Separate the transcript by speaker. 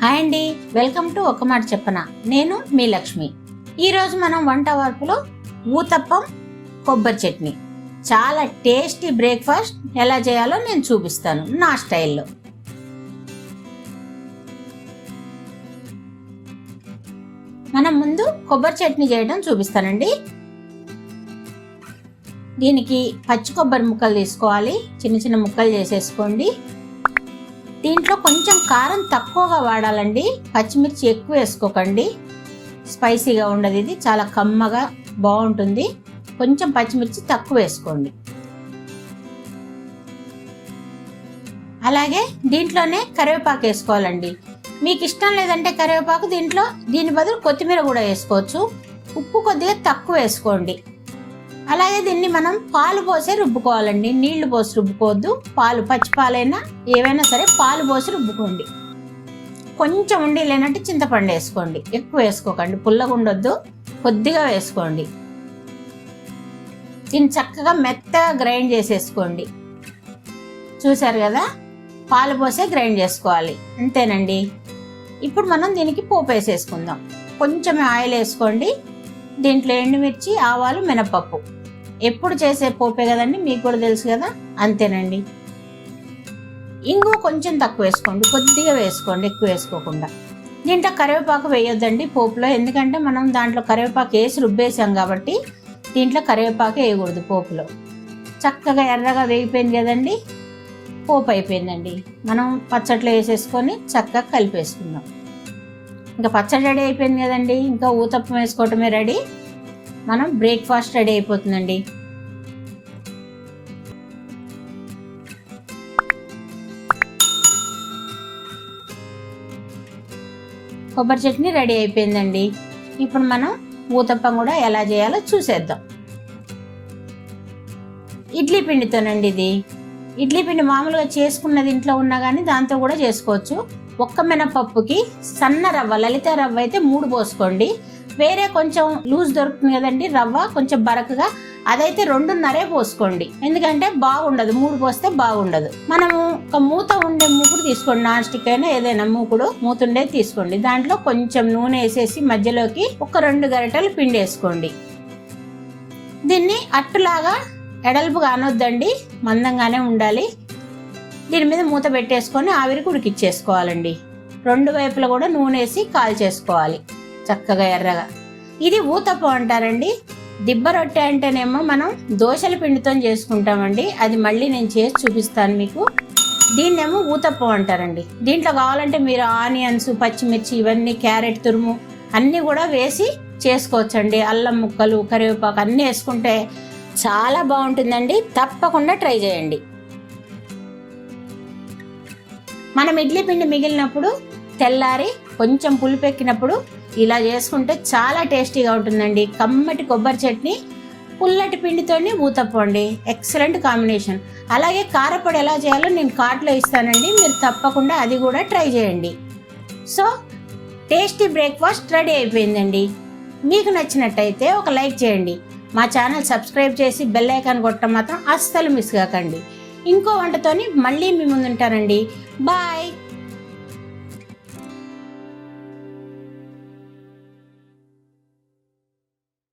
Speaker 1: Hi అండి, welcome to ఒక మాట చెప్పన. నేను మీ లక్ష్మి. ఈరోజు మనం వంట వరపులో ఊతప్పం కొబ్బరి చట్నీ, చాలా టేస్టీ బ్రేక్ఫాస్ట్ ఎలా చేయాలో నేను చూపిస్తాను నా స్టైల్లో. మనం ముందు కొబ్బరి చట్నీ చేయడం చూపిస్తానండి. దీనికి పచ్చి కొబ్బరి ముక్కలు తీసుకోవాలి, చిన్న చిన్న ముక్కలు చేసేసుకోండి. దీంట్లో కొంచెం కారం తక్కువగా వాడాలండి, పచ్చిమిర్చి ఎక్కువ వేసుకోకండి, స్పైసీగా ఉండదు. ఇది చాలా కమ్మగా బాగుంటుంది. కొంచెం పచ్చిమిర్చి తక్కువ వేసుకోండి. అలాగే దీంట్లోనే కరివేపాకు వేసుకోవాలండి. మీకు ఇష్టం లేదంటే కరివేపాకు దీని బదులు కొత్తిమీర కూడా వేసుకోవచ్చు. ఉప్పు కొద్దిగా తక్కువ వేసుకోండి. అలాగే దీన్ని మనం పాలు పోసే రుబ్బుకోవాలండి, నీళ్లు పోసి రుబ్బుకోవద్దు. పాలు, పచ్చి పాలైనా ఏవైనా సరే పాలు పోసి రుబ్బుకోండి. కొంచెం ఉండి లేనట్టు చింతపండు వేసుకోండి, ఎక్కువ వేసుకోకండి, పుల్లగా ఉండొద్దు, కొద్దిగా వేసుకోండి. దీన్ని చక్కగా మెత్తగా గ్రైండ్ చేసేసుకోండి. చూసారు కదా, పాలు పోసే గ్రైండ్ చేసుకోవాలి, అంతేనండి. ఇప్పుడు మనం దీనికి పోపు వేసేసుకుందాం. కొంచెం ఆయిల్ వేసుకోండి. దీంట్లో ఎండుమిర్చి, ఆవాలు, మినపప్పు, ఎప్పుడు చేసే పోపే కదండి, మీకు కూడా తెలుసు కదా, అంతేనండి. ఇంగువ కొంచెం తక్కువ వేసుకోండి, కొద్దిగా వేసుకోండి, ఎక్కువ వేసుకోకుండా. దీంట్లో కరివేపాకు వేయొద్దండి పోపులో, ఎందుకంటే మనం దాంట్లో కరివేపాకు వేసి రుబ్బేసాం కాబట్టి దీంట్లో కరివేపాకు వేయకూడదు పోపులో. చక్కగా ఎర్రగా వేగిపోయింది కదండి, పోపు అయిపోయిందండి. మనం పచ్చట్లో వేసేసుకొని చక్కగా కలిపేసుకుందాం. ఇంకా పచ్చడి రెడీ అయిపోయింది కదండి, ఇంకా ఊతప్పం వేసుకోవటమే రెడీ. మనం బ్రేక్ఫాస్ట్ రెడీ అయిపోతుందండి. కొబ్బరి చట్నీ రెడీ అయిపోయిందండి. ఇప్పుడు మనం ఊతప్పం కూడా ఎలా చేయాలో చూసేద్దాం. ఇడ్లీ పిండితోనండి ఇది. ఇడ్లీ పిండి మామూలుగా చేసుకున్నది ఇంట్లో ఉన్నా కానీ దాంతో కూడా చేసుకోవచ్చు. ఒక్క మినపప్పుకి సన్న రవ్వ, లలిత రవ్వ అయితే 3 పోసుకోండి. వేరే కొంచెం లూజ్ దొరుకుతుంది కదండి రవ్వ, కొంచెం బరకగా, అదైతే 2.5 పోసుకోండి. ఎందుకంటే బాగుండదు, 3 పోస్తే బాగుండదు. మనము ఒక మూత ఉండే మూకుడు తీసుకోండి, నాన్ స్టిక్ అయినా ఏదైనా మూకుడు, మూత ఉండేది తీసుకోండి. దాంట్లో కొంచెం నూనె వేసేసి మధ్యలోకి ఒక 2 గరిటెలు పిండి వేసుకోండి. దీన్ని అట్టులాగా ఎడల్పుగా అనొద్దండి, మందంగానే ఉండాలి. దీని మీద మూత పెట్టేసుకొని ఆవిరికి ఉడికిచ్చేసుకోవాలండి. 2 వైపులా కూడా నూనె వేసి కాల్చేసుకోవాలి చక్కగా ఎర్రగా. ఇది ఊతప్పం అంటారండి. దిబ్బ రొట్టె అంటేనేమో మనం దోశల పిండితో చేసుకుంటామండి, అది మళ్ళీ నేను చేసి చూపిస్తాను మీకు. దీన్నేమో ఊతప్పం అంటారండి. దీంట్లో కావాలంటే మీరు ఆనియన్స్, పచ్చిమిర్చి, ఇవన్నీ, క్యారెట్ తురుము అన్నీ కూడా వేసి చేసుకోవచ్చండి. అల్లం ముక్కలు, కరివేపాకు అన్నీ వేసుకుంటే చాలా బాగుంటుందండి. తప్పకుండా ట్రై చేయండి. మనం ఇడ్లీ పిండి మిగిలినప్పుడు, తెల్లారి కొంచెం పులుపెక్కినప్పుడు ఇలా చేసుకుంటే చాలా టేస్టీగా ఉంటుందండి. కమ్మటి కొబ్బరి చట్నీ, పుల్లటి పిండితోని ఊతప్పం అండి, ఎక్సలెంట్ కాంబినేషన్. అలాగే కారపొడి ఎలా చేయాలో నేను కార్ట్లో ఇస్తానండి, మీరు తప్పకుండా అది కూడా ట్రై చేయండి. సో టేస్టీ బ్రేక్ఫాస్ట్ రెడీ అయిపోయిందండి. మీకు నచ్చినట్టయితే ఒక లైక్ చేయండి. మా ఛానల్ సబ్స్క్రైబ్ చేసి బెల్ ఐకాన్ కొట్టడం మాత్రం అస్సలు మిస్ కాకండి. ఇంకో వంటతోని మళ్ళీ మీ ముందుంటానండి. బాయ్.